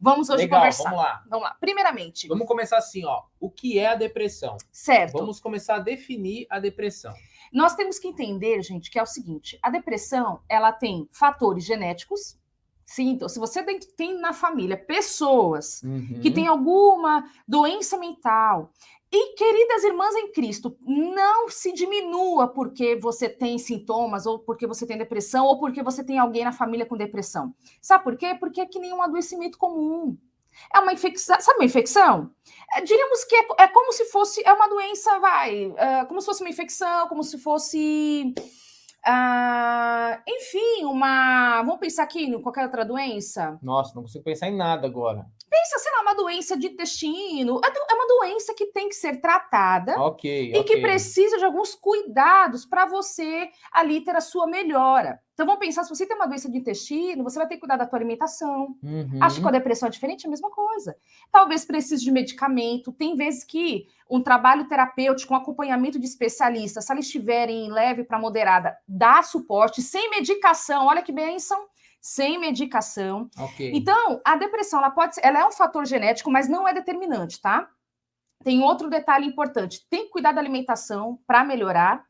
Vamos hoje Legal, conversar. vamos lá. Primeiramente. Vamos começar assim, ó. O que é a depressão? Certo. Vamos começar a definir a depressão. Nós temos que entender, gente, que é o seguinte, a depressão, ela tem fatores genéticos. Sim, então, se você tem na família pessoas que têm alguma doença mental, e queridas irmãs em Cristo, não se diminua porque você tem sintomas, ou porque você tem depressão, ou porque você tem alguém na família com depressão. Sabe por quê? Porque é que nem um adoecimento comum. É uma infecção, sabe uma infecção? Diríamos que é como se fosse, é uma doença, como se fosse uma infecção, como se fosse, enfim, vamos pensar aqui em qualquer outra doença? Nossa, não consigo pensar em nada agora. Pensa, sei lá, uma doença de intestino, é uma doença que tem que ser tratada e que precisa de alguns cuidados para você ali ter a sua melhora. Então vamos pensar, se você tem uma doença de intestino, você vai ter que cuidar da tua alimentação. Acho que com a depressão é diferente, é a mesma coisa. Talvez precise de medicamento, tem vezes que um trabalho terapêutico, um acompanhamento de especialistas, se eles estiverem em leve para moderada, dá suporte, sem medicação, olha que bênção, sem medicação. Então, a depressão, ela é um fator genético, mas não é determinante, tá? Tem outro detalhe importante, tem que cuidar da alimentação para melhorar.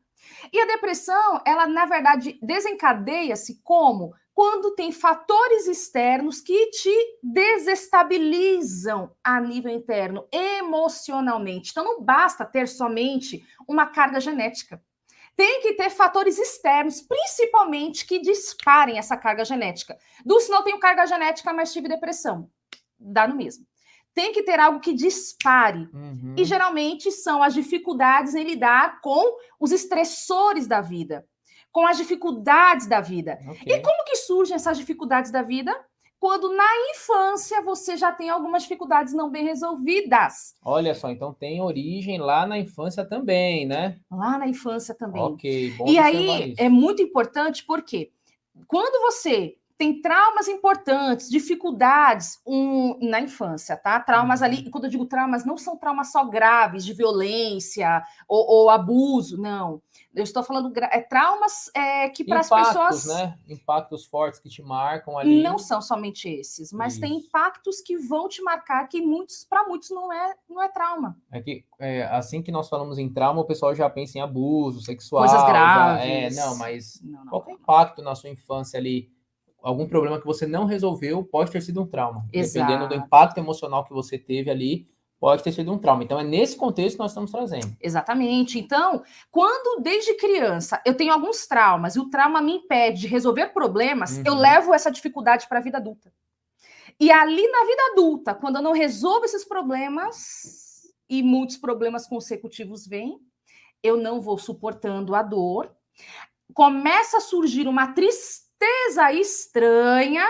E a depressão, ela, na verdade, desencadeia-se como? Quando tem fatores externos que te desestabilizam a nível interno, emocionalmente. Então, não basta ter somente uma carga genética. Tem que ter fatores externos, principalmente, que disparem essa carga genética. Se não tenho carga genética, mas tive depressão. Dá no mesmo. Tem que ter algo que dispare. E geralmente são as dificuldades em lidar com os estressores da vida, com as dificuldades da vida. E como que surgem essas dificuldades da vida? Quando na infância você já tem algumas dificuldades não bem resolvidas. Olha só, então tem origem lá na infância também, né? Lá na infância também. Bom e aí isso. É muito importante porque quando você tem traumas importantes, dificuldades na infância, tá? Traumas ali, quando eu digo traumas, não são traumas só graves, de violência ou abuso, não. Eu estou falando traumas que para as pessoas... né? Impactos fortes que te marcam ali. Não são somente esses, mas tem impactos que vão te marcar que para muitos não é trauma. Assim que nós falamos em trauma, o pessoal já pensa em abuso sexual. Coisas graves. Mas qual é o impacto na sua infância ali? Algum problema que você não resolveu pode ter sido um trauma. Exato. Dependendo do impacto emocional que você teve ali, pode ter sido um trauma. Então, é nesse contexto que nós estamos trazendo. Exatamente. Então, quando desde criança eu tenho alguns traumas e o trauma me impede de resolver problemas, eu levo essa dificuldade para a vida adulta. E ali na vida adulta, quando eu não resolvo esses problemas, e muitos problemas consecutivos vêm, eu não vou suportando a dor, começa a surgir uma tristeza estranha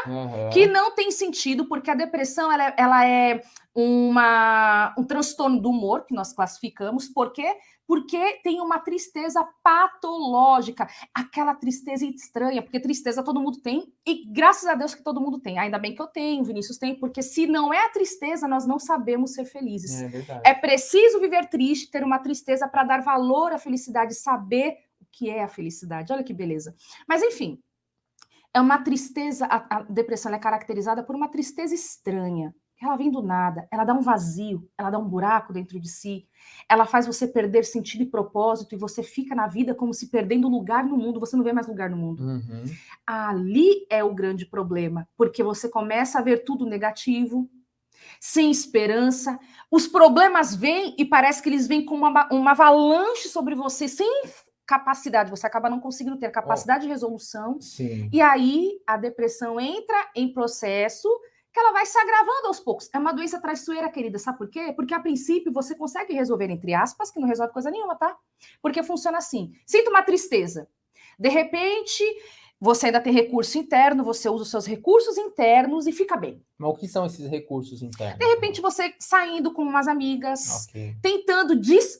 que não tem sentido, porque a depressão ela é um transtorno do humor que nós classificamos. Por quê? Porque tem uma tristeza patológica, aquela tristeza estranha, porque tristeza todo mundo tem, e graças a Deus que todo mundo tem. Ainda bem que eu tenho, Vinícius tem, porque se não é a tristeza, nós não sabemos ser felizes. É preciso viver triste, ter uma tristeza para dar valor à felicidade, saber o que é a felicidade. Olha que beleza. Mas enfim, é uma tristeza, a depressão é caracterizada por uma tristeza estranha. Ela vem do nada, ela dá um vazio, ela dá um buraco dentro de si, ela faz você perder sentido e propósito e você fica na vida como se perdendo lugar no mundo, você não vê mais lugar no mundo. Ali é o grande problema, porque você começa a ver tudo negativo, sem esperança, os problemas vêm e parece que eles vêm com uma avalanche sobre você, sem capacidade, você acaba não conseguindo ter capacidade de resolução. E aí a depressão entra em processo que ela vai se agravando aos poucos. É uma doença traiçoeira, querida, sabe por quê? Porque a princípio você consegue resolver, entre aspas, que não resolve coisa nenhuma, tá? Porque funciona assim, sinto uma tristeza, de repente você ainda tem recurso interno, você usa os seus recursos internos e fica bem. Mas o que são esses recursos internos? De repente você saindo com umas amigas, tentando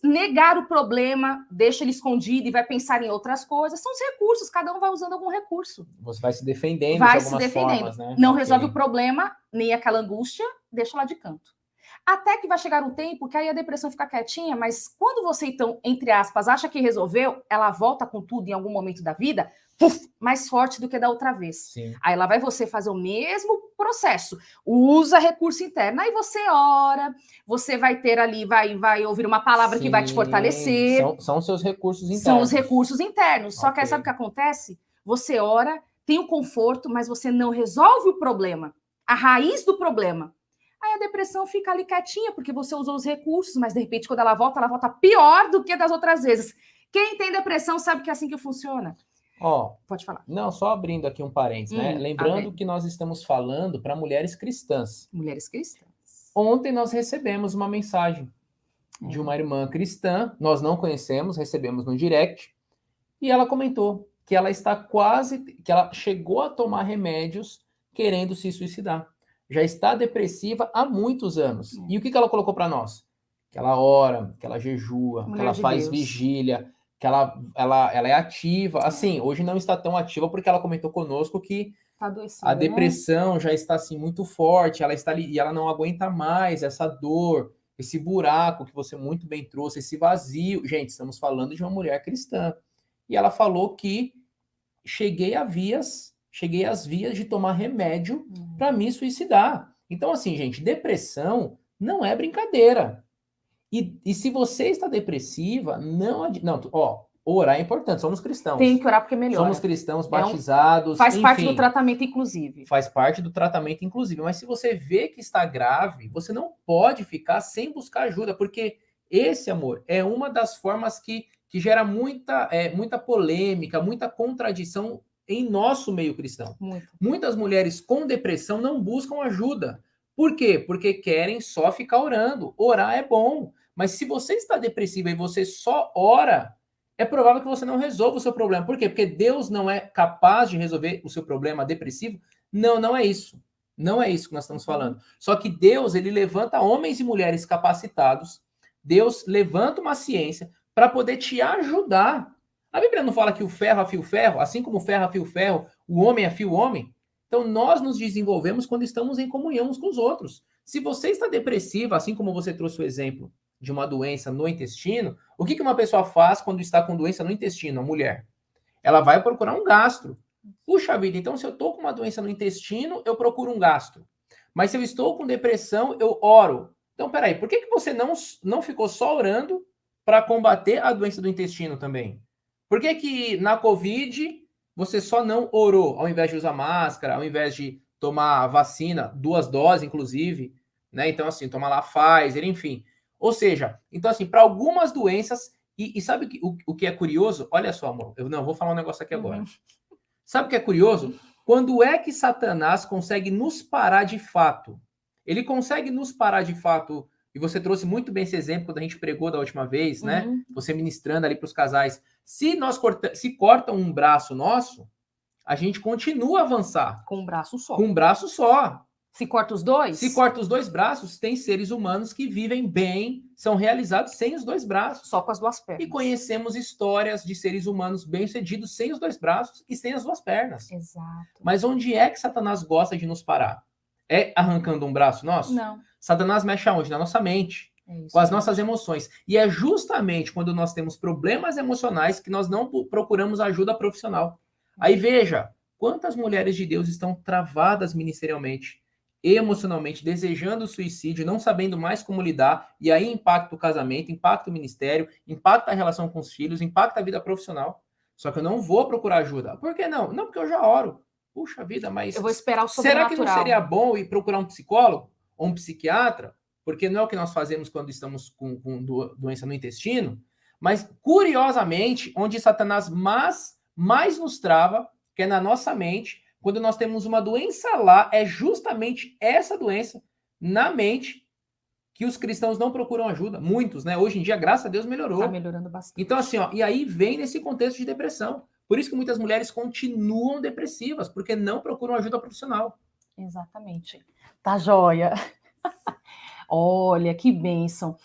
negar o problema, deixa ele escondido e vai pensar em outras coisas. São os recursos, cada um vai usando algum recurso. Você vai se defendendo de algumas formas, né? Não resolve o problema, nem aquela angústia, deixa lá de canto. Até que vai chegar um tempo que aí a depressão fica quietinha, mas quando você, então, entre aspas, acha que resolveu, ela volta com tudo em algum momento da vida, mais forte do que da outra vez. Sim. Aí lá vai você fazer o mesmo processo, usa recurso interno, aí você ora, você vai ter ali, vai ouvir uma palavra que vai te fortalecer. São seus recursos internos. São os recursos internos. Só que aí Ok. sabe o que acontece? Você ora, tem o conforto, mas você não resolve o problema, a raiz do problema. Aí a depressão fica ali quietinha, porque você usou os recursos, mas de repente, quando ela volta pior do que das outras vezes. Quem tem depressão sabe que é assim que funciona. Ó, pode falar. Não, só abrindo aqui um parênteses, né? Lembrando que nós estamos falando para mulheres cristãs. Mulheres cristãs. Ontem nós recebemos uma mensagem de uma irmã cristã, nós não conhecemos, recebemos no direct, e ela comentou que ela está que ela chegou a tomar remédios querendo se suicidar. Já está depressiva há muitos anos. E o que ela colocou para nós? Que ela ora, que ela jejua, que ela faz vigília, que ela é ativa. Assim, hoje não está tão ativa porque ela comentou conosco que a depressão já está assim muito forte, ela está ali e ela não aguenta mais essa dor, esse buraco que você muito bem trouxe, esse vazio. Gente, estamos falando de uma mulher cristã. E ela falou que cheguei às vias de tomar remédio para me suicidar. Então, assim, gente, depressão não é brincadeira. E se você está depressiva, orar é importante, somos cristãos. Tem que orar porque melhora. Somos cristãos batizados. Faz parte do tratamento, inclusive. Faz parte do tratamento, inclusive. Mas se você vê que está grave, você não pode ficar sem buscar ajuda, porque esse, amor, é uma das formas que gera muita polêmica, muita contradição em nosso meio cristão. Muitas mulheres com depressão não buscam ajuda. Por quê? Porque querem só ficar orando. Orar é bom. Mas se você está depressiva e você só ora, é provável que você não resolva o seu problema. Por quê? Porque Deus não é capaz de resolver o seu problema depressivo? Não é isso. Não é isso que nós estamos falando. Só que Deus, ele levanta homens e mulheres capacitados. Deus levanta uma ciência para poder te ajudar. A Bíblia não fala que o ferro afia o ferro, assim como o ferro afia o ferro, o homem afia o homem? Então, nós nos desenvolvemos quando estamos em comunhão uns com os outros. Se você está depressiva, assim como você trouxe o exemplo de uma doença no intestino, o que uma pessoa faz quando está com doença no intestino, a mulher? Ela vai procurar um gastro. Puxa vida, então se eu estou com uma doença no intestino, eu procuro um gastro. Mas se eu estou com depressão, eu oro. Então, peraí, por que você não ficou só orando para combater a doença do intestino também? Por que na Covid você só não orou, ao invés de usar máscara, ao invés de tomar vacina, 2 doses, inclusive, né? Então, assim, tomar lá Pfizer, enfim. Ou seja, então, assim, para algumas doenças, e sabe o que é curioso? Olha só, amor, eu vou falar um negócio aqui agora. Sabe o que é curioso? Quando é que Satanás consegue nos parar de fato? Ele consegue nos parar de fato, e você trouxe muito bem esse exemplo quando a gente pregou da última vez, né? Você ministrando ali para os casais. Se cortam um braço nosso, a gente continua a avançar. Com um braço só. Com um braço só. Se corta os dois? Se corta os 2 braços, tem seres humanos que vivem bem, são realizados sem os 2 braços. Só com as 2 pernas. E conhecemos histórias de seres humanos bem-sucedidos sem os 2 braços e sem as 2 pernas. Exato. Mas onde é que Satanás gosta de nos parar? É arrancando um braço nosso? Não. Satanás mexe aonde? Na nossa mente. Com as nossas emoções. E é justamente quando nós temos problemas emocionais que nós não procuramos ajuda profissional. Aí veja, quantas mulheres de Deus estão travadas ministerialmente, emocionalmente, desejando suicídio, não sabendo mais como lidar, e aí impacta o casamento, impacta o ministério, impacta a relação com os filhos, impacta a vida profissional. Só que eu não vou procurar ajuda. Por que não? Não, porque eu já oro. Puxa vida, mas... Eu vou esperar o sobrenatural. Será que não seria bom ir procurar um psicólogo ou um psiquiatra? Porque não é o que nós fazemos quando estamos com doença no intestino. Mas, curiosamente, onde Satanás mais nos trava, que é na nossa mente, quando nós temos uma doença lá, é justamente essa doença na mente que os cristãos não procuram ajuda. Muitos, né? Hoje em dia, graças a Deus, melhorou. Está melhorando bastante. Então, assim, e aí vem nesse contexto de depressão. Por isso que muitas mulheres continuam depressivas, porque não procuram ajuda profissional. Exatamente. Tá joia. Olha, que bênção.